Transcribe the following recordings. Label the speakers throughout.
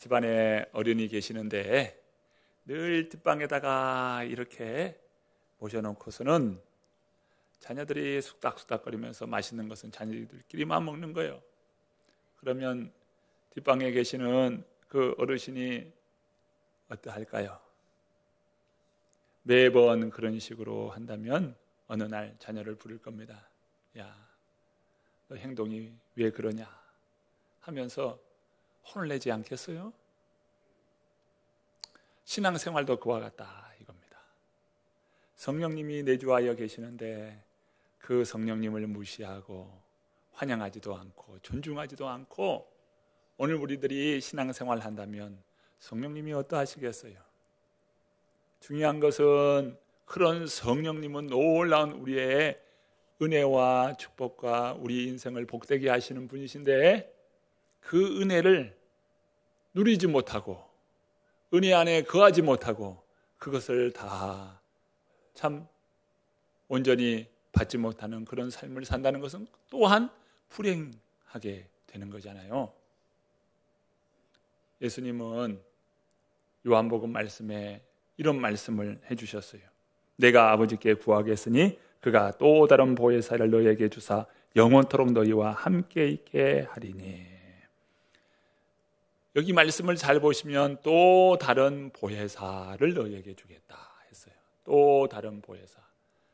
Speaker 1: 집안에 어른이 계시는데 늘 뒷방에다가 이렇게 모셔놓고서는 자녀들이 쑥닥쑥닥거리면서 맛있는 것은 자녀들끼리만 먹는 거예요. 그러면 뒷방에 계시는 그 어르신이 어떠할까요? 매번 그런 식으로 한다면 어느 날 자녀를 부를 겁니다. 야, 너 행동이 왜 그러냐 하면서 혼을 내지 않겠어요? 신앙생활도 그와 같다 이겁니다. 성령님이 내주하여 계시는데 그 성령님을 무시하고 환영하지도 않고 존중하지도 않고 오늘 우리들이 신앙생활 한다면 성령님이 어떠하시겠어요? 중요한 것은 그런 성령님은 놀라운 우리의 은혜와 축복과 우리 인생을 복되게 하시는 분이신데 그 은혜를 누리지 못하고 은혜 안에 거하지 못하고 그것을 다 참 온전히 받지 못하는 그런 삶을 산다는 것은 또한 불행하게 되는 거잖아요. 예수님은 요한복음 말씀에 이런 말씀을 해주셨어요. 내가 아버지께 구하겠으니 그가 또 다른 보혜사를 너희에게 주사 영원토록 너희와 함께 있게 하리니. 여기 말씀을 잘 보시면 또 다른 보혜사를 너희에게 주겠다 했어요. 또 다른 보혜사.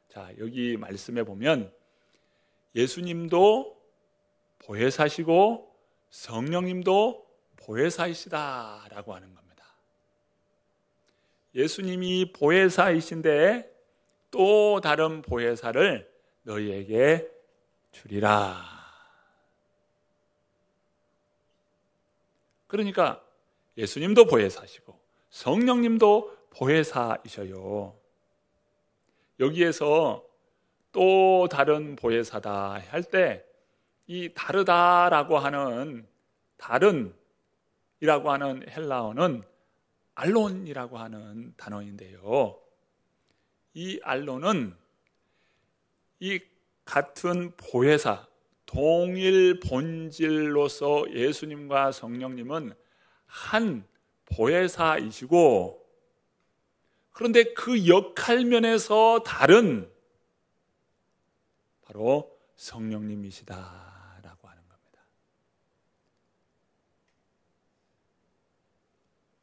Speaker 1: 자, 여기 말씀에 보면 예수님도 보혜사시고 성령님도 보혜사이시다라고 하는 겁니다. 예수님이 보혜사이신데 또 다른 보혜사를 너희에게 주리라. 그러니까 예수님도 보혜사시고 성령님도 보혜사이셔요. 여기에서 또 다른 보혜사다 할 때 이 다르다라고 하는 다른이라고 하는 헬라어는 알론이라고 하는 단어인데요. 이 알론은 이 같은 보혜사, 동일 본질로서 예수님과 성령님은 한 보혜사이시고 그런데 그 역할면에서 다른 바로 성령님이시다라고 하는 겁니다.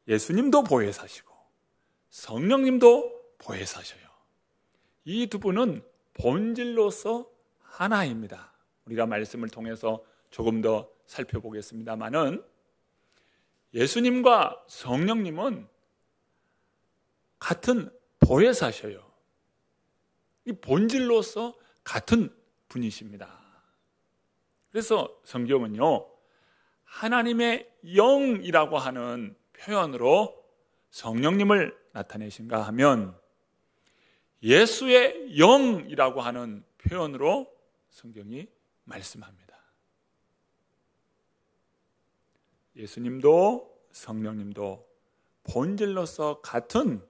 Speaker 1: 예수님도 보혜사시고 성령님도 보혜사셔요. 이 두 분은 본질로서 하나입니다. 우리가 말씀을 통해서 조금 더 살펴보겠습니다만은 예수님과 성령님은 같은 보혜사셔요. 이 본질로서 같은 분이십니다. 그래서 성경은요, 하나님의 영이라고 하는 표현으로 성령님을 나타내신가 하면 예수의 영이라고 하는 표현으로 성경이 말씀합니다. 예수님도 성령님도 본질로서 같은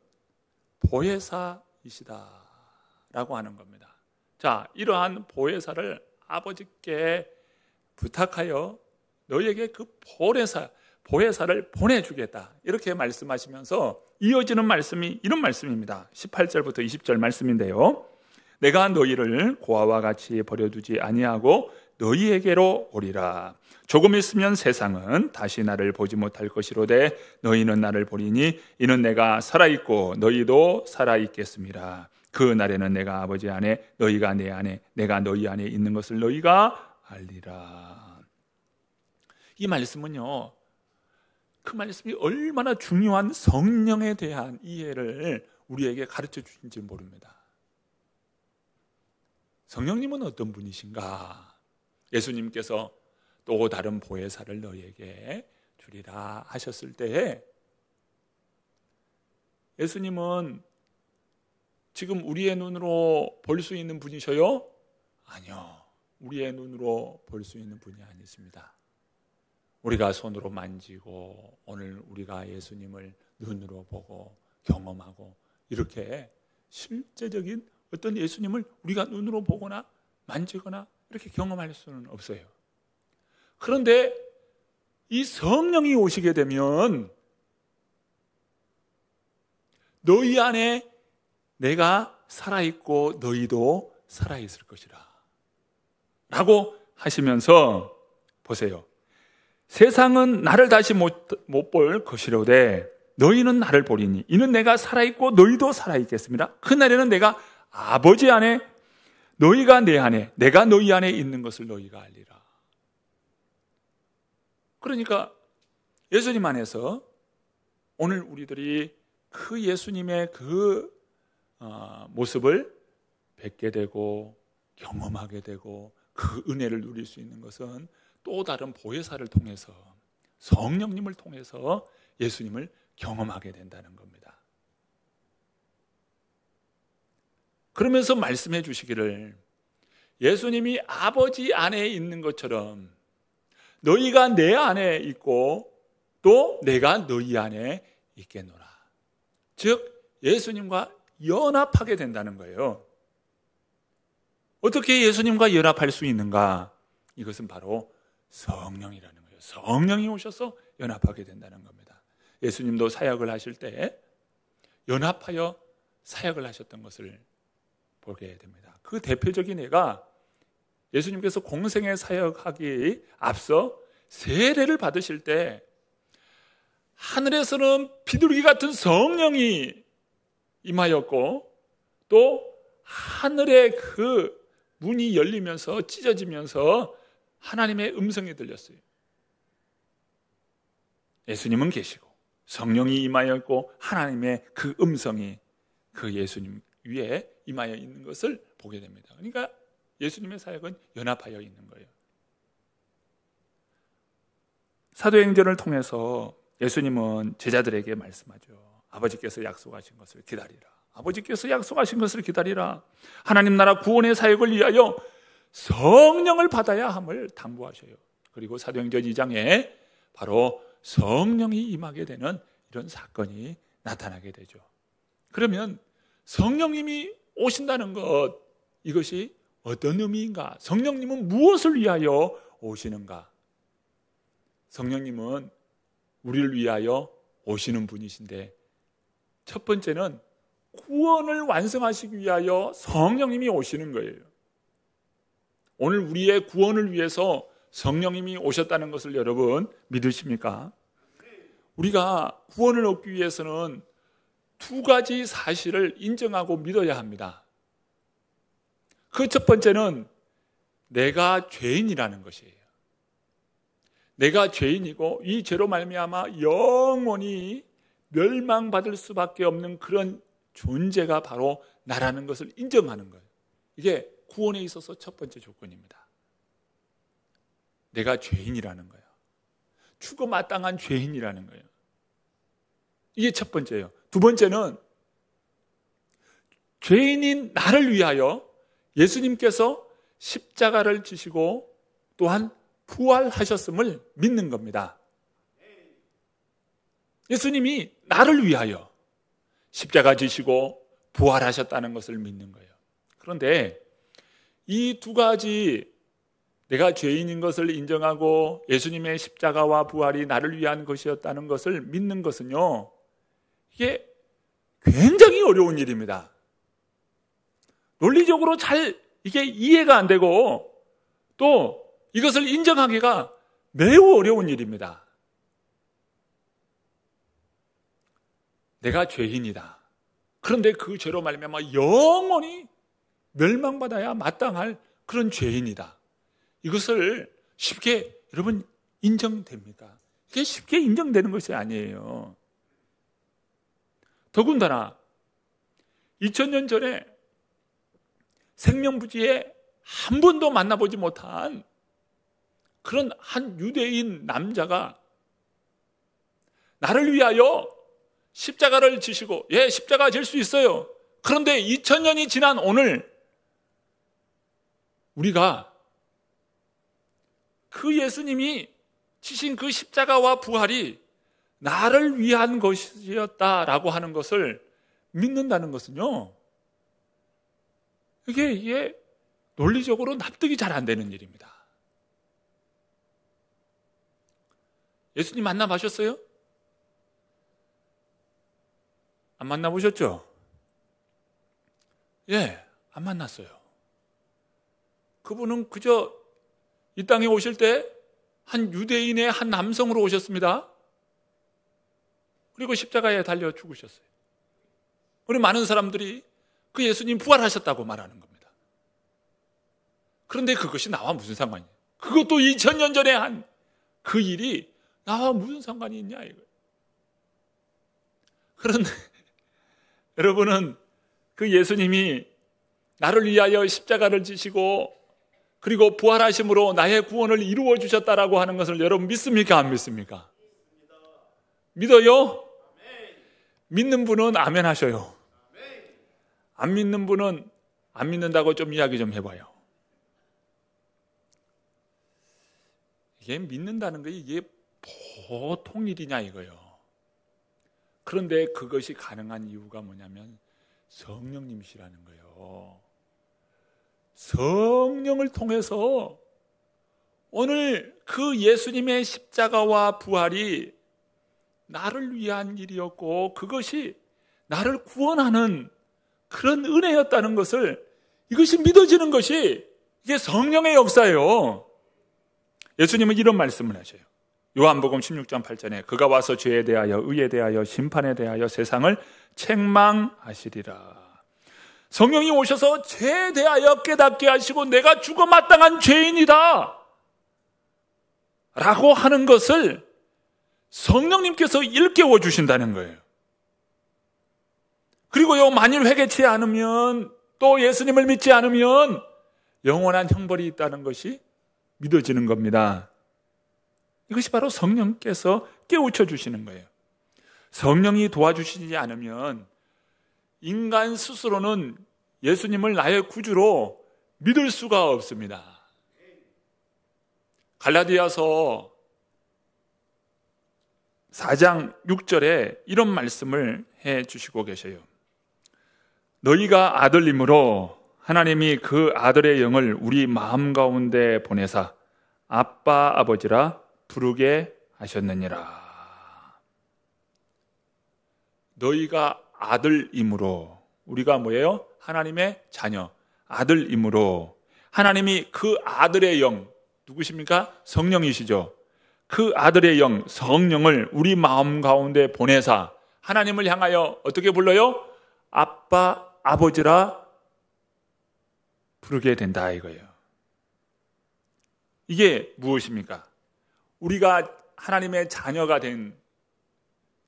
Speaker 1: 보혜사이시다라고 하는 겁니다. 자, 이러한 보혜사를 아버지께 부탁하여 너희에게 그 보혜사를 보내주겠다 이렇게 말씀하시면서 이어지는 말씀이 이런 말씀입니다. 18절부터 20절 말씀인데요. 내가 너희를 고아와 같이 버려두지 아니하고 너희에게로 오리라. 조금 있으면 세상은 다시 나를 보지 못할 것이로되 너희는 나를 보리니 이는 내가 살아있고 너희도 살아있겠음이라. 그 날에는 내가 아버지 안에 너희가 내 안에 내가 너희 안에 있는 것을 너희가 알리라. 이 말씀은요, 그 말씀이 얼마나 중요한 성령에 대한 이해를 우리에게 가르쳐 주신지 모릅니다. 성령님은 어떤 분이신가? 예수님께서 또 다른 보혜사를 너희에게 주리라 하셨을 때에 예수님은 지금 우리의 눈으로 볼 수 있는 분이셔요? 아니요. 우리의 눈으로 볼 수 있는 분이 아니십니다. 우리가 손으로 만지고 오늘 우리가 예수님을 눈으로 보고 경험하고 이렇게 실제적인 어떤 예수님을 우리가 눈으로 보거나 만지거나 이렇게 경험할 수는 없어요. 그런데 이 성령이 오시게 되면 너희 안에 내가 살아있고 너희도 살아있을 것이라 라고 하시면서 보세요. 세상은 나를 다시 못 볼 것이로되 너희는 나를 보리니 이는 내가 살아있고 너희도 살아있겠습니다. 그날에는 내가 아버지 안에 너희가 내 안에 내가 너희 안에 있는 것을 너희가 알리라. 그러니까 예수님 안에서 오늘 우리들이 그 예수님의 그 모습을 뵙게 되고 경험하게 되고 그 은혜를 누릴 수 있는 것은 또 다른 보혜사를 통해서 성령님을 통해서 예수님을 경험하게 된다는 겁니다. 그러면서 말씀해 주시기를 예수님이 아버지 안에 있는 것처럼 너희가 내 안에 있고 또 내가 너희 안에 있겠노라. 즉 예수님과 연합하게 된다는 거예요. 어떻게 예수님과 연합할 수 있는가? 이것은 바로 성령이라는 거예요. 성령이 오셔서 연합하게 된다는 겁니다. 예수님도 사역을 하실 때 연합하여 사역을 하셨던 것을 보게 됩니다. 그 대표적인 예가 예수님께서 공생애 사역하기 앞서 세례를 받으실 때 하늘에서는 비둘기 같은 성령이 임하였고 또 하늘의 그 문이 열리면서 찢어지면서 하나님의 음성이 들렸어요. 예수님은 계시고 성령이 임하였고 하나님의 그 음성이 그 예수님 위에 임하여 있는 것을 보게 됩니다. 그러니까 예수님의 사역은 연합하여 있는 거예요. 사도행전을 통해서 예수님은 제자들에게 말씀하죠. 아버지께서 약속하신 것을 기다리라. 아버지께서 약속하신 것을 기다리라. 하나님 나라 구원의 사역을 위하여 성령을 받아야 함을 당부하셔요. 그리고 사도행전 2장에 바로 성령이 임하게 되는 이런 사건이 나타나게 되죠. 그러면 성령님이 오신다는 것, 이것이 어떤 의미인가? 성령님은 무엇을 위하여 오시는가? 성령님은 우리를 위하여 오시는 분이신데 첫 번째는 구원을 완성하시기 위하여 성령님이 오시는 거예요. 오늘 우리의 구원을 위해서 성령님이 오셨다는 것을 여러분 믿으십니까? 우리가 구원을 얻기 위해서는 두 가지 사실을 인정하고 믿어야 합니다. 그 첫 번째는 내가 죄인이라는 것이에요. 내가 죄인이고 이 죄로 말미암아 영원히 멸망받을 수밖에 없는 그런 존재가 바로 나라는 것을 인정하는 거예요. 이게 구원에 있어서 첫 번째 조건입니다. 내가 죄인이라는 거예요. 죽어 마땅한 죄인이라는 거예요. 이게 첫 번째예요. 두 번째는 죄인인 나를 위하여 예수님께서 십자가를 지시고 또한 부활하셨음을 믿는 겁니다. 예수님이 나를 위하여 십자가 지시고 부활하셨다는 것을 믿는 거예요. 그런데 이 두 가지, 내가 죄인인 것을 인정하고 예수님의 십자가와 부활이 나를 위한 것이었다는 것을 믿는 것은요, 이게 굉장히 어려운 일입니다. 논리적으로 잘 이게 이해가 안 되고 또 이것을 인정하기가 매우 어려운 일입니다. 내가 죄인이다. 그런데 그 죄로 말미암아 영원히 멸망받아야 마땅할 그런 죄인이다. 이것을 쉽게 여러분 인정됩니까? 이게 쉽게 인정되는 것이 아니에요. 더군다나 2000년 전에 생명부지에 한 번도 만나보지 못한 그런 한 유대인 남자가 나를 위하여 십자가를 지시고, 십자가 질 수 있어요. 그런데 2000년이 지난 오늘 우리가 그 예수님이 지신 그 십자가와 부활이 나를 위한 것이었다라고 하는 것을 믿는다는 것은요, 이게 논리적으로 납득이 잘 안 되는 일입니다. 예수님 만나보셨어요? 안 만나보셨죠? 예, 안 만났어요. 그분은 그저 이 땅에 오실 때 한 유대인의 한 남성으로 오셨습니다. 그리고 십자가에 달려 죽으셨어요. 우리 많은 사람들이 그 예수님 부활하셨다고 말하는 겁니다. 그런데 그것이 나와 무슨 상관이에요? 그것도 2000년 전에 한 그 일이 나와 무슨 상관이 있냐 이거예요. 그런데 여러분은 그 예수님이 나를 위하여 십자가를 지시고 그리고 부활하심으로 나의 구원을 이루어 주셨다라고 하는 것을 여러분 믿습니까? 안 믿습니까? 믿어요? 믿는 분은 아멘 하셔요. 안 믿는 분은 안 믿는다고 좀 이야기 좀 해봐요. 이게 믿는다는 게 이게 보통 일이냐 이거요. 그런데 그것이 가능한 이유가 뭐냐면 성령님이시라는 거예요. 성령을 통해서 오늘 그 예수님의 십자가와 부활이 나를 위한 일이었고 그것이 나를 구원하는 그런 은혜였다는 것을 이것이 믿어지는 것이 이게 성령의 역사예요. 예수님은 이런 말씀을 하셔요. 요한복음 16장 8절에 그가 와서 죄에 대하여 의에 대하여 심판에 대하여 세상을 책망하시리라. 성령이 오셔서 죄에 대하여 깨닫게 하시고 내가 죽어 마땅한 죄인이다 라고 하는 것을 성령님께서 일깨워 주신다는 거예요. 그리고요, 만일 회개치 않으면 또 예수님을 믿지 않으면 영원한 형벌이 있다는 것이 믿어지는 겁니다. 이것이 바로 성령께서 깨우쳐 주시는 거예요. 성령이 도와주시지 않으면 인간 스스로는 예수님을 나의 구주로 믿을 수가 없습니다. 갈라디아서 4장 6절에 이런 말씀을 해 주시고 계셔요. 너희가 아들임으로 하나님이 그 아들의 영을 우리 마음 가운데 보내사 아빠 아버지라 부르게 하셨느니라. 너희가 아들임으로, 우리가 뭐예요? 하나님의 자녀, 아들임으로 하나님이 그 아들의 영, 누구십니까? 성령이시죠. 그 아들의 영, 성령을 우리 마음 가운데 보내사 하나님을 향하여 어떻게 불러요? 아빠, 아버지라 부르게 된다 이거예요. 이게 무엇입니까? 우리가 하나님의 자녀가 된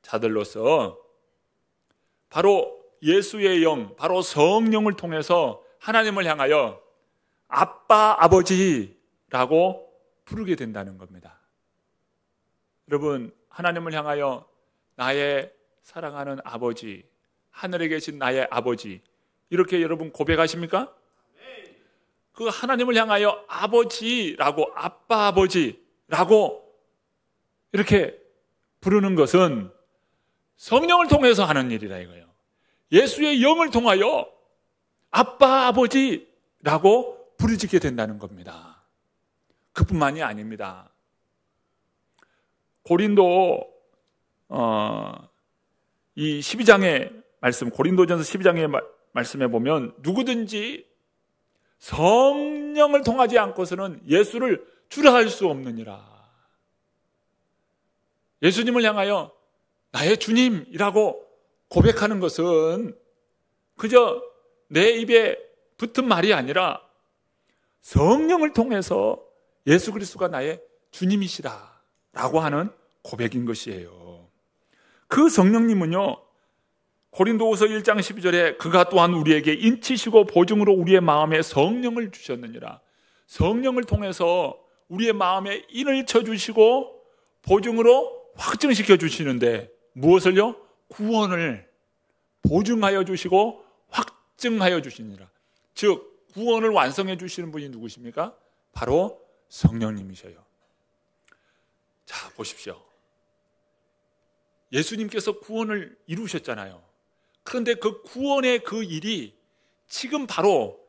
Speaker 1: 자들로서 바로 예수의 영, 바로 성령을 통해서 하나님을 향하여 아빠, 아버지라고 부르게 된다는 겁니다. 여러분, 하나님을 향하여 나의 사랑하는 아버지, 하늘에 계신 나의 아버지, 이렇게 여러분 고백하십니까? 그 하나님을 향하여 아버지라고, 아빠, 아버지라고 이렇게 부르는 것은 성령을 통해서 하는 일이라 이거예요. 예수의 영을 통하여 아빠, 아버지라고 부르짖게 된다는 겁니다. 그뿐만이 아닙니다. 고린도 이 12장의 말씀, 고린도전서 12장의 말씀에 보면 누구든지 성령을 통하지 않고서는 예수를 주라 할 수 없느니라. 예수님을 향하여 나의 주님이라고 고백하는 것은 그저 내 입에 붙은 말이 아니라 성령을 통해서 예수 그리스도가 나의 주님이시다 라고 하는 고백인 것이에요. 그 성령님은요, 고린도후서 1장 12절에 그가 또한 우리에게 인치시고 보증으로 우리의 마음에 성령을 주셨느니라. 성령을 통해서 우리의 마음에 인을 쳐주시고 보증으로 확증시켜 주시는데 무엇을요? 구원을 보증하여 주시고 확증하여 주시니라. 즉 구원을 완성해 주시는 분이 누구십니까? 바로 성령님이셔요. 자, 보십시오. 예수님께서 구원을 이루셨잖아요. 그런데 그 구원의 그 일이 지금 바로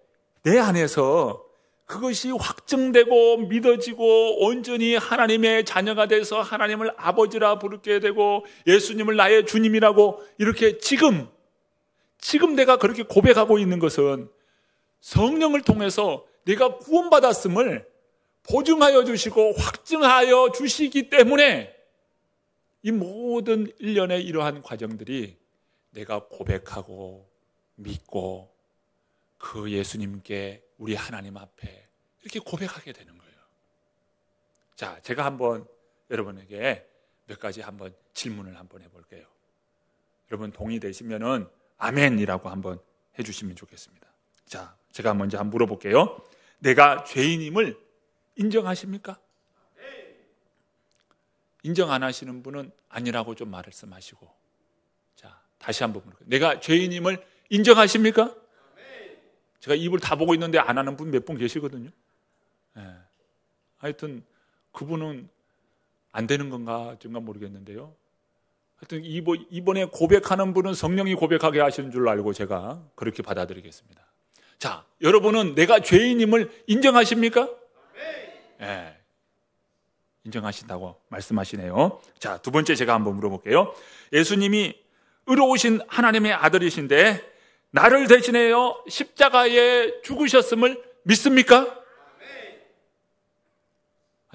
Speaker 1: 내 안에서 그것이 확증되고 믿어지고 온전히 하나님의 자녀가 돼서 하나님을 아버지라 부르게 되고 예수님을 나의 주님이라고 이렇게 지금 내가 그렇게 고백하고 있는 것은 성령을 통해서 내가 구원받았음을 보증하여 주시고 확증하여 주시기 때문에 이 모든 일련의 이러한 과정들이 내가 고백하고 믿고 그 예수님께 우리 하나님 앞에 이렇게 고백하게 되는 거예요. 자, 제가 한번 여러분에게 몇 가지 한번 질문을 한번 해볼게요. 여러분 동의되시면은 아멘이라고 한번 해주시면 좋겠습니다. 자, 제가 먼저 한번 물어볼게요. 내가 죄인임을 인정하십니까? 인정 안 하시는 분은 아니라고 좀 말씀하시고. 자, 다시 한번 물어볼게요. 내가 죄인임을 인정하십니까? 제가 입을 다 보고 있는데 안 하는 분 몇 분 계시거든요. 네. 하여튼 그분은 안 되는 건가 정가 모르겠는데요. 하여튼 이번에 고백하는 분은 성령이 고백하게 하시는 줄 알고 제가 그렇게 받아들이겠습니다. 자, 여러분은 내가 죄인임을 인정하십니까? 네. 인정하신다고 말씀하시네요. 자, 두 번째 제가 한번 물어볼게요. 예수님이 의로우신 하나님의 아들이신데 나를 대신하여 십자가에 죽으셨음을 믿습니까?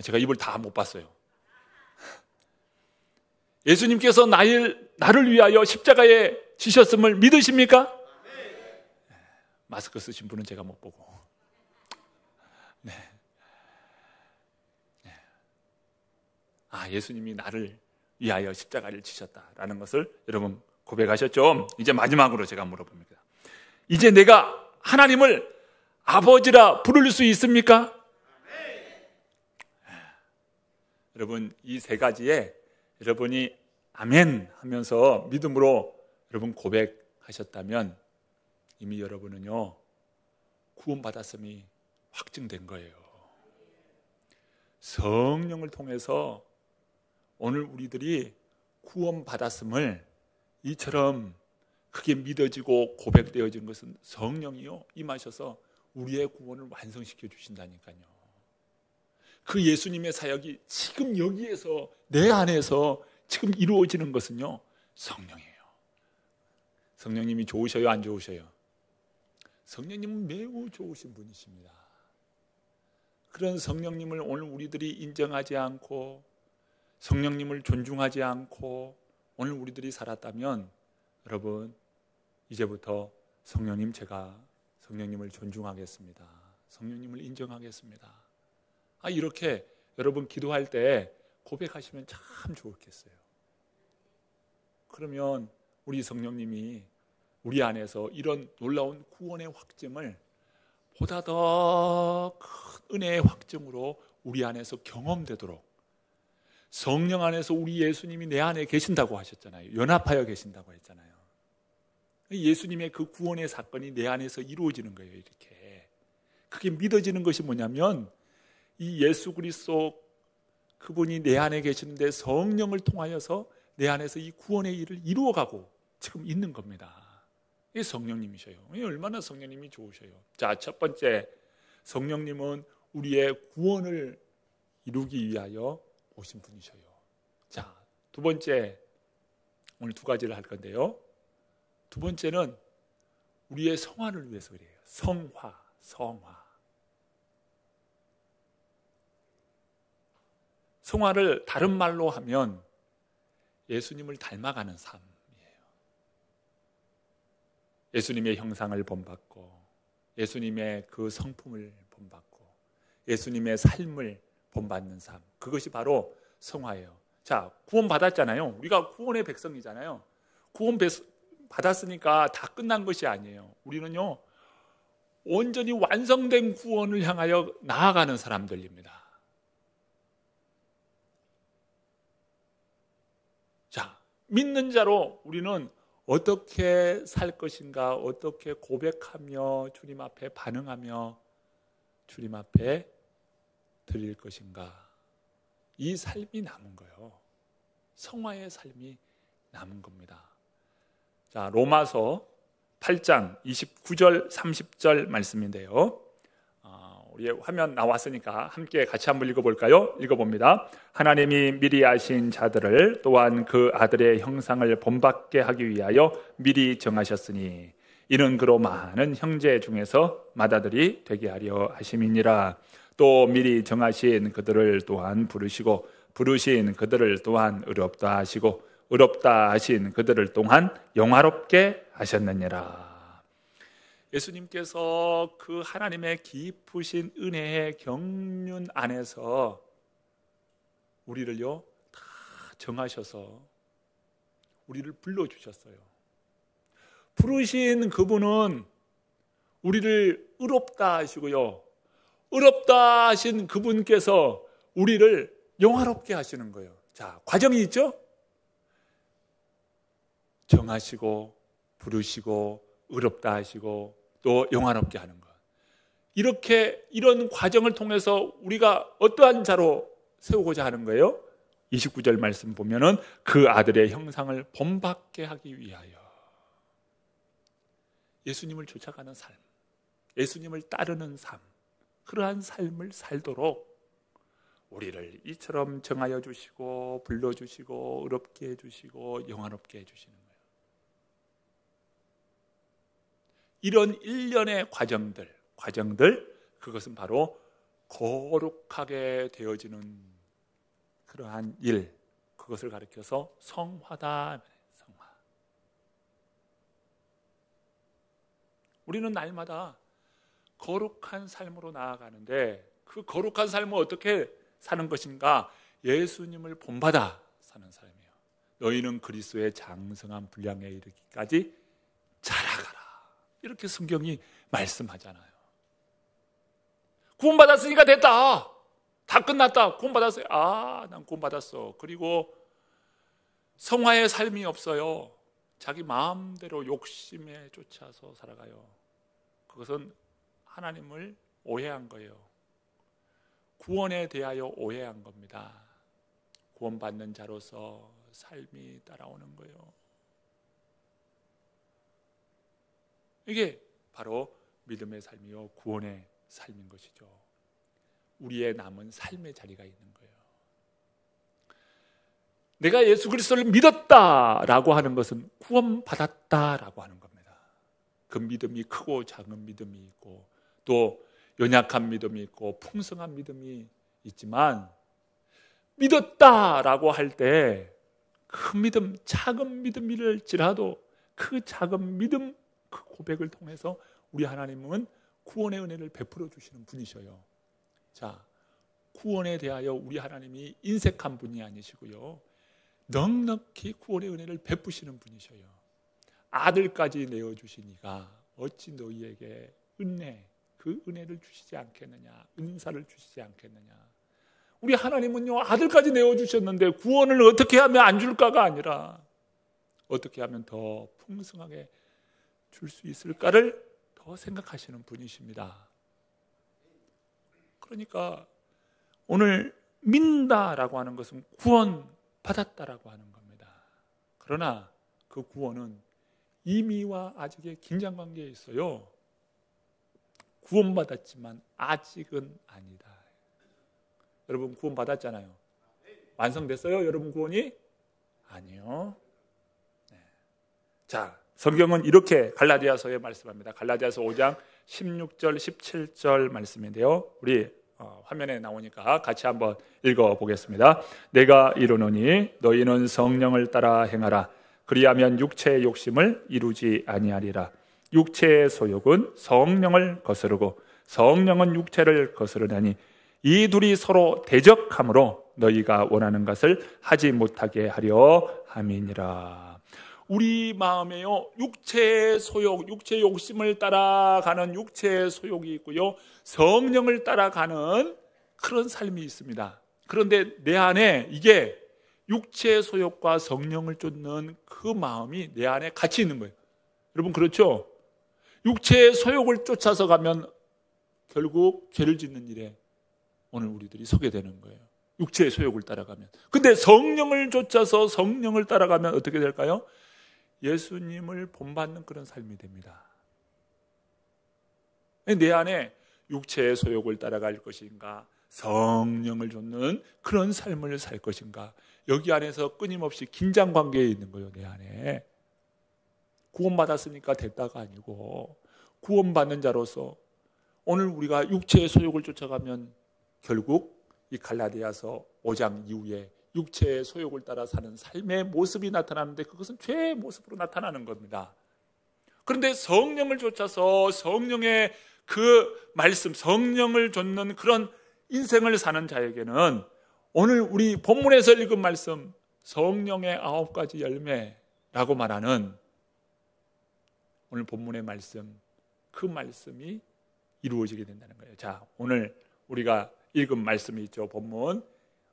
Speaker 1: 제가 입을 다 못 봤어요. 예수님께서 나를 위하여 십자가에 지셨음을 믿으십니까? 마스크 쓰신 분은 제가 못 보고. 네. 예수님이 나를 위하여 십자가를 지셨다라는 것을 여러분 고백하셨죠? 이제 마지막으로 제가 물어봅니다. 이제 내가 하나님을 아버지라 부를 수 있습니까? 여러분 이 세 가지에 여러분이 아멘 하면서 믿음으로 여러분 고백하셨다면 이미 여러분은요 구원받았음이 확증된 거예요. 성령을 통해서 오늘 우리들이 구원받았음을 이처럼 그게 믿어지고 고백되어진 것은 성령이요 임하셔서 우리의 구원을 완성시켜 주신다니까요. 그 예수님의 사역이 지금 여기에서 내 안에서 지금 이루어지는 것은요 성령이에요. 성령님이 좋으셔요, 안 좋으셔요? 성령님은 매우 좋으신 분이십니다. 그런 성령님을 오늘 우리들이 인정하지 않고 성령님을 존중하지 않고 오늘 우리들이 살았다면 여러분 이제부터 성령님 제가 성령님을 존중하겠습니다. 성령님을 인정하겠습니다. 이렇게 여러분 기도할 때 고백하시면 참 좋겠어요. 그러면 우리 성령님이 우리 안에서 이런 놀라운 구원의 확증을 보다 더 큰 은혜의 확증으로 우리 안에서 경험되도록 성령 안에서 우리 예수님이 내 안에 계신다고 하셨잖아요. 연합하여 계신다고 했잖아요. 예수님의 그 구원의 사건이 내 안에서 이루어지는 거예요. 이렇게 그게 믿어지는 것이 뭐냐면 이 예수 그리스도 그분이 내 안에 계시는데 성령을 통하여서 내 안에서 이 구원의 일을 이루어가고 지금 있는 겁니다. 이게 성령님이셔요. 얼마나 성령님이 좋으셔요. 자, 첫 번째 성령님은 우리의 구원을 이루기 위하여 오신 분이셔요. 자, 두 번째 오늘 두 가지를 할 건데요. 두 번째는 우리의 성화를 위해서 그래요. 성화. 성화를 다른 말로 하면 예수님을 닮아가는 삶이에요. 예수님의 형상을 본받고 예수님의 그 성품을 본받고 예수님의 삶을 본받는 삶. 그것이 바로 성화예요. 자, 구원 받았잖아요. 우리가 구원의 백성이잖아요. 구원 받았으니까 다 끝난 것이 아니에요. 우리는요 온전히 완성된 구원을 향하여 나아가는 사람들입니다. 자, 믿는 자로 우리는 어떻게 살 것인가, 어떻게 고백하며 주님 앞에 반응하며 주님 앞에 드릴 것인가, 이 삶이 남은 거예요. 성화의 삶이 남은 겁니다. 자, 로마서 8장 29절 30절 말씀인데요. 우리 화면 나왔으니까 함께 같이 한번 읽어볼까요? 읽어봅니다. 하나님이 미리 아신 자들을 또한 그 아들의 형상을 본받게 하기 위하여 미리 정하셨으니 이는 그로 많은 형제 중에서 맏아들이 되게 하려 하심이니라. 또 미리 정하신 그들을 또한 부르시고 부르신 그들을 또한 의롭다 하시고 의롭다 하신 그들을 또한 영화롭게 하셨느니라. 예수님께서 그 하나님의 깊으신 은혜의 경륜 안에서 우리를요 다 정하셔서 우리를 불러주셨어요. 부르신 그분은 우리를 의롭다 하시고요, 의롭다 하신 그분께서 우리를 영화롭게 하시는 거예요. 자, 과정이 있죠? 정하시고 부르시고 의롭다 하시고 또 영화롭게 하는 것. 이런 과정을 통해서 우리가 어떠한 자로 세우고자 하는 거예요? 29절 말씀 보면은 그 아들의 형상을 본받게 하기 위하여. 예수님을 쫓아가는 삶, 예수님을 따르는 삶, 그러한 삶을 살도록 우리를 이처럼 정하여 주시고 불러주시고 의롭게 해주시고 영화롭게 해주시는 거예요. 이런 일련의 과정들, 그것은 바로 거룩하게 되어지는 그러한 일, 그것을 가리켜서 성화다. 성화. 우리는 날마다 거룩한 삶으로 나아가는데 그 거룩한 삶을 어떻게 사는 것인가? 예수님을 본받아 사는 삶이에요. 너희는 그리스도의 장성한 분량에 이르기까지 자라가라. 이렇게 성경이 말씀하잖아요. 구원받았으니까 됐다. 다 끝났다. 구원받았어요. 난 구원받았어. 그리고 성화의 삶이 없어요. 자기 마음대로 욕심에 쫓아서 살아가요. 그것은 하나님을 오해한 거예요. 구원에 대하여 오해한 겁니다. 구원받는 자로서 삶이 따라오는 거예요. 이게 바로 믿음의 삶이요 구원의 삶인 것이죠. 우리의 남은 삶의 자리가 있는 거예요. 내가 예수 그리스도를 믿었다라고 하는 것은 구원받았다라고 하는 겁니다. 그 믿음이 크고 작은 믿음이 있고 또 연약한 믿음이 있고 풍성한 믿음이 있지만 믿었다라고 할 때 그 믿음, 작은 믿음일지라도 그 작은 믿음, 그 고백을 통해서 우리 하나님은 구원의 은혜를 베풀어 주시는 분이셔요. 자, 구원에 대하여 우리 하나님이 인색한 분이 아니시고요, 넉넉히 구원의 은혜를 베푸시는 분이셔요. 아들까지 내어주시니가 어찌 너희에게 그 은혜를 주시지 않겠느냐, 은사를 주시지 않겠느냐. 우리 하나님은요 아들까지 내어주셨는데 구원을 어떻게 하면 안 줄까가 아니라 어떻게 하면 더 풍성하게 줄 수 있을까를 더 생각하시는 분이십니다. 그러니까 오늘 믿는다라고 하는 것은 구원받았다라고 하는 겁니다. 그러나 그 구원은 이미와 아직의 긴장관계에 있어요. 구원받았지만 아직은 아니다. 여러분 구원받았잖아요. 완성됐어요? 여러분 구원이? 아니요. 네. 자, 성경은 이렇게 갈라디아서에 말씀합니다. 갈라디아서 5장 16절 17절 말씀인데요, 우리 화면에 나오니까 같이 한번 읽어보겠습니다. 내가 이르노니 너희는 성령을 따라 행하라. 그리하면 육체의 욕심을 이루지 아니하리라. 육체의 소욕은 성령을 거스르고 성령은 육체를 거스르나니 이 둘이 서로 대적함으로 너희가 원하는 것을 하지 못하게 하려 함이니라. 우리 마음에요 육체의 소욕, 육체의 욕심을 따라가는 육체의 소욕이 있고요, 성령을 따라가는 그런 삶이 있습니다. 그런데 내 안에 이게 육체의 소욕과 성령을 쫓는 그 마음이 내 안에 같이 있는 거예요. 여러분 그렇죠? 육체의 소욕을 쫓아서 가면 결국 죄를 짓는 일에 오늘 우리들이 서게 되는 거예요. 육체의 소욕을 따라가면. 근데 성령을 쫓아서 성령을 따라가면 어떻게 될까요? 예수님을 본받는 그런 삶이 됩니다. 내 안에 육체의 소욕을 따라갈 것인가, 성령을 좇는 그런 삶을 살 것인가. 여기 안에서 끊임없이 긴장 관계에 있는 거예요. 내 안에 구원받았으니까 됐다가 아니고, 구원받는 자로서 오늘 우리가 육체의 소욕을 쫓아가면 결국 이 갈라디아서 5장 이후에 육체의 소욕을 따라 사는 삶의 모습이 나타나는데, 그것은 죄의 모습으로 나타나는 겁니다. 그런데 성령을 쫓아서 성령의 그 말씀, 성령을 좇는 그런 인생을 사는 자에게는 오늘 우리 본문에서 읽은 말씀, 성령의 9가지 열매라고 말하는 오늘 본문의 말씀, 그 말씀이 이루어지게 된다는 거예요. 자, 오늘 우리가 읽은 말씀이 있죠. 본문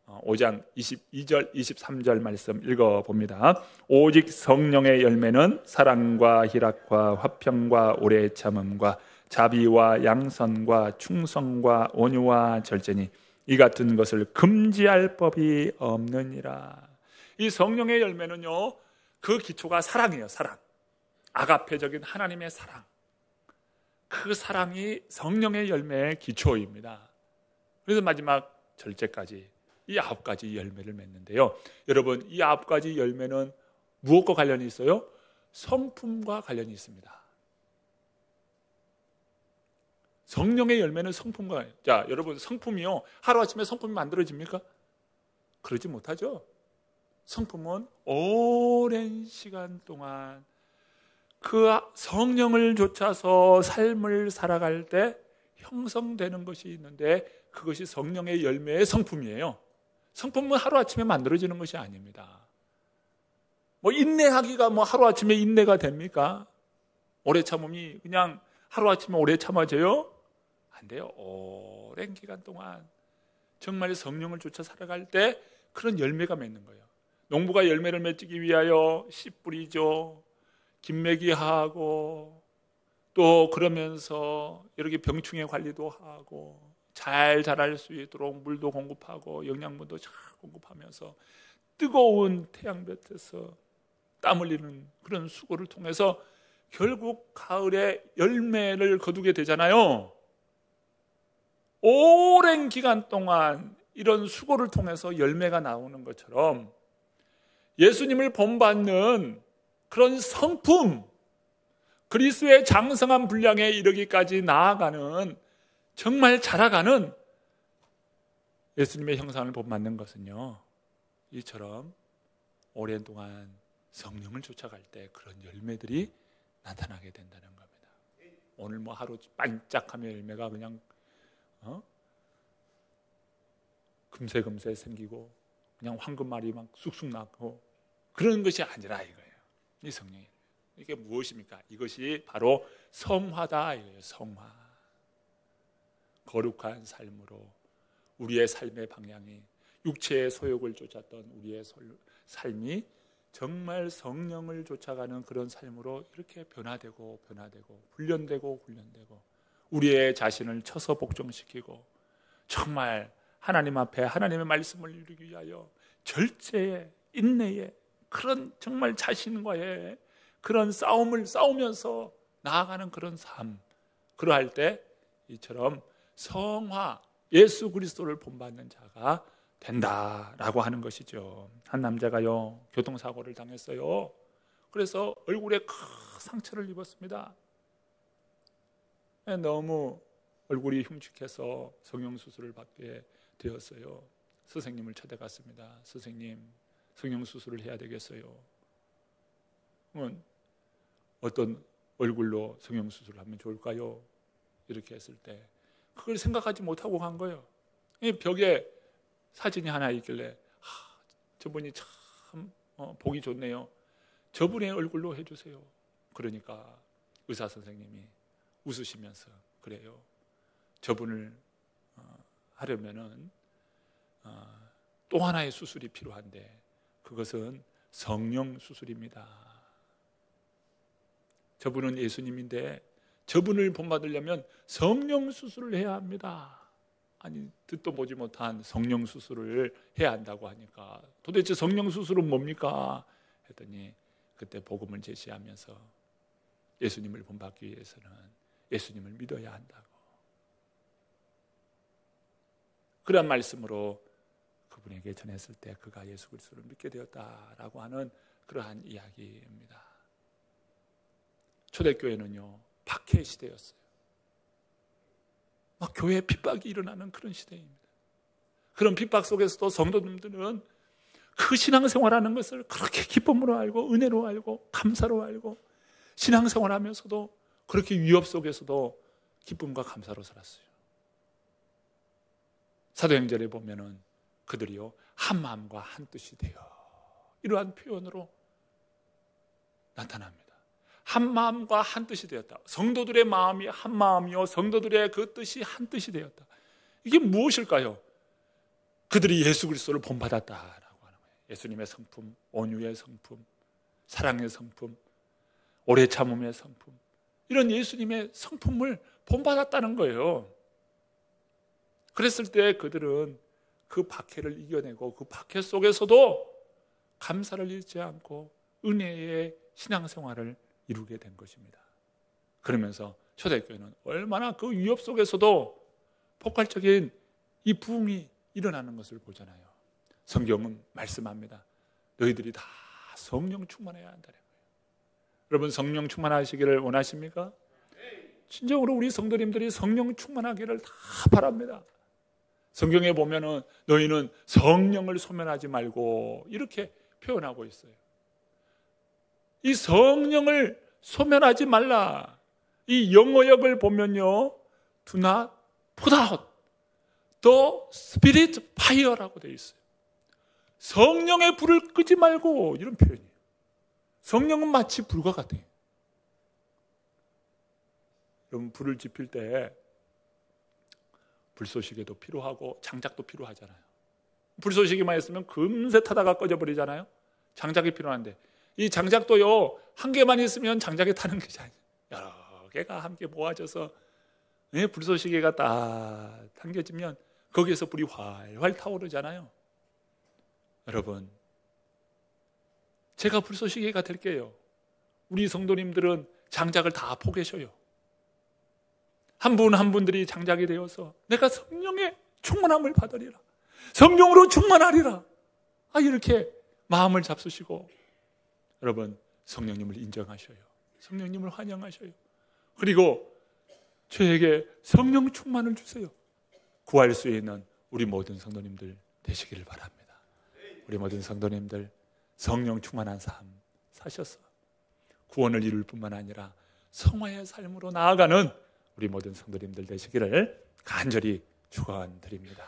Speaker 1: 5장 22절 23절 말씀 읽어봅니다. 오직 성령의 열매는 사랑과 희락과 화평과 오래 참음과 자비와 양선과 충성과 온유와 절제니 이 같은 것을 금지할 법이 없느니라. 이 성령의 열매는요, 그 기초가 사랑이에요. 사랑, 아가페적인 하나님의 사랑, 그 사랑이 성령의 열매의 기초입니다. 그래서 마지막 절제까지 이 9가지 열매를 맺는데요, 여러분, 이 9가지 열매는 무엇과 관련이 있어요? 성품과 관련이 있습니다. 성령의 열매는 성품과, 자, 여러분, 성품이요, 하루아침에 성품이 만들어집니까? 그러지 못하죠. 성품은 오랜 시간 동안 그 성령을 좇아서 삶을 살아갈 때 형성되는 것이 있는데, 그것이 성령의 열매의 성품이에요. 성품은 하루아침에 만들어지는 것이 아닙니다. 인내하기가 하루아침에 인내가 됩니까? 오래 참음이 그냥 하루아침에 오래 참아져요? 안 돼요. 오랜 기간 동안 정말 성령을 쫓아 살아갈 때 그런 열매가 맺는 거예요. 농부가 열매를 맺기 위하여 씨 뿌리죠. 김매기 하고, 또 그러면서 이렇게 병충해 관리도 하고, 잘 자랄 수 있도록 물도 공급하고 영양분도 잘 공급하면서 뜨거운 태양볕에서 땀 흘리는 그런 수고를 통해서 결국 가을에 열매를 거두게 되잖아요. 오랜 기간 동안 이런 수고를 통해서 열매가 나오는 것처럼 예수님을 본받는 그런 성품, 그리스도의 장성한 분량에 이르기까지 나아가는, 정말 자라가는 예수님의 형상을 본받는 것은요, 이처럼 오랜 동안 성령을 쫓아갈 때 그런 열매들이 나타나게 된다는 겁니다. 오늘 하루 반짝하며 열매가 그냥 금세 생기고 그냥 황금알이 막 쑥쑥 나고 그런 것이 아니라 이거예요. 이 성령이, 이게 무엇입니까? 이것이 바로 성화다 이거예요. 성화. 거룩한 삶으로 우리의 삶의 방향이, 육체의 소욕을 쫓았던 우리의 삶이 정말 성령을 쫓아가는 그런 삶으로 이렇게 변화되고 훈련되고 우리의 자신을 쳐서 복종시키고, 정말 하나님 앞에 하나님의 말씀을 이루기 위하여 절제에, 인내에, 그런 정말 자신과의 그런 싸움을 싸우면서 나아가는 그런 삶, 그러할 때 이처럼 성화, 예수 그리스도를 본받는 자가 된다라고 하는 것이죠. 한 남자가요, 교통사고를 당했어요. 그래서 얼굴에 큰 상처를 입었습니다. 너무 얼굴이 흉측해서 성형수술을 받게 되었어요. 선생님을 찾아갔습니다. 선생님, 성형수술을 해야 되겠어요. 어떤 얼굴로 성형수술을 하면 좋을까요? 이렇게 했을 때 그걸 생각하지 못하고 간 거예요. 이 벽에 사진이 하나 있길래 저분이 참 보기 좋네요. 저분의 얼굴로 해주세요. 그러니까 의사 선생님이 웃으시면서 그래요. 저분을 하려면은 또 하나의 수술이 필요한데 그것은 성령 수술입니다. 저분은 예수님인데 저분을 본받으려면 성령 수술을 해야 합니다. 아니, 듣도 보지 못한 성령 수술을 해야 한다고 하니까 도대체 성령 수술은 뭡니까? 했더니 그때 복음을 제시하면서 예수님을 본받기 위해서는 예수님을 믿어야 한다고. 그런 말씀으로 그분에게 전했을 때 그가 예수 그리스도를 믿게 되었다라고 하는 그러한 이야기입니다. 초대교회는요, 박해 시대였어요. 막 교회에 핍박이 일어나는 그런 시대입니다. 그런 핍박 속에서도 성도님들은 그 신앙생활하는 것을 그렇게 기쁨으로 알고 은혜로 알고 감사로 알고 신앙생활하면서도 그렇게 위협 속에서도 기쁨과 감사로 살았어요. 사도행전에 보면은 그들이요, 한 마음과 한 뜻이 되어, 이러한 표현으로 나타납니다. 한 마음과 한 뜻이 되었다. 성도들의 마음이 한 마음이요, 성도들의 그 뜻이 한 뜻이 되었다. 이게 무엇일까요? 그들이 예수 그리스도를 본받았다라고 하는 거예요. 예수님의 성품, 온유의 성품, 사랑의 성품, 오래 참음의 성품, 이런 예수님의 성품을 본받았다는 거예요. 그랬을 때 그들은 그 박해를 이겨내고 그 박해 속에서도 감사를 잃지 않고 은혜의 신앙생활을 이루게 된 것입니다. 그러면서 초대교회는 얼마나 그 위협 속에서도 폭발적인 이 부흥이 일어나는 것을 보잖아요. 성경은 말씀합니다. 너희들이 다 성령 충만해야 한다는 거예요. 여러분, 성령 충만하시기를 원하십니까? 진정으로 우리 성도님들이 성령 충만하기를 다 바랍니다. 성경에 보면은 너희는 성령을 소멸하지 말고 이렇게 표현하고 있어요. 이 성령을 소멸하지 말라. 이 영어역을 보면요, do not put out the spirit fire라고 되어 있어요. 성령의 불을 끄지 말고, 이런 표현이에요. 성령은 마치 불과 같아요. 여러분, 불을 지필 때 불쏘시개도 필요하고 장작도 필요하잖아요. 불쏘시개만 있으면 금세 타다가 꺼져버리잖아요. 장작이 필요한데 이 장작도요, 한 개만 있으면 장작에 타는 것이 아니에요. 여러 개가 함께 모아져서 불쏘시개가 딱 당겨지면 거기에서 불이 활활 타오르잖아요. 여러분, 제가 불쏘시개가 될게요. 우리 성도님들은 장작을 다 포개셔요. 한 분 한 분들이 장작이 되어서 내가 성령의 충만함을 받으리라, 성령으로 충만하리라, 이렇게 마음을 잡수시고, 여러분, 성령님을 인정하셔요. 성령님을 환영하셔요. 그리고 저에게 성령 충만을 주세요. 구할 수 있는 우리 모든 성도님들 되시기를 바랍니다. 우리 모든 성도님들 성령 충만한 삶 사셔서 구원을 이룰 뿐만 아니라 성화의 삶으로 나아가는 우리 모든 성도님들 되시기를 간절히 축원드립니다.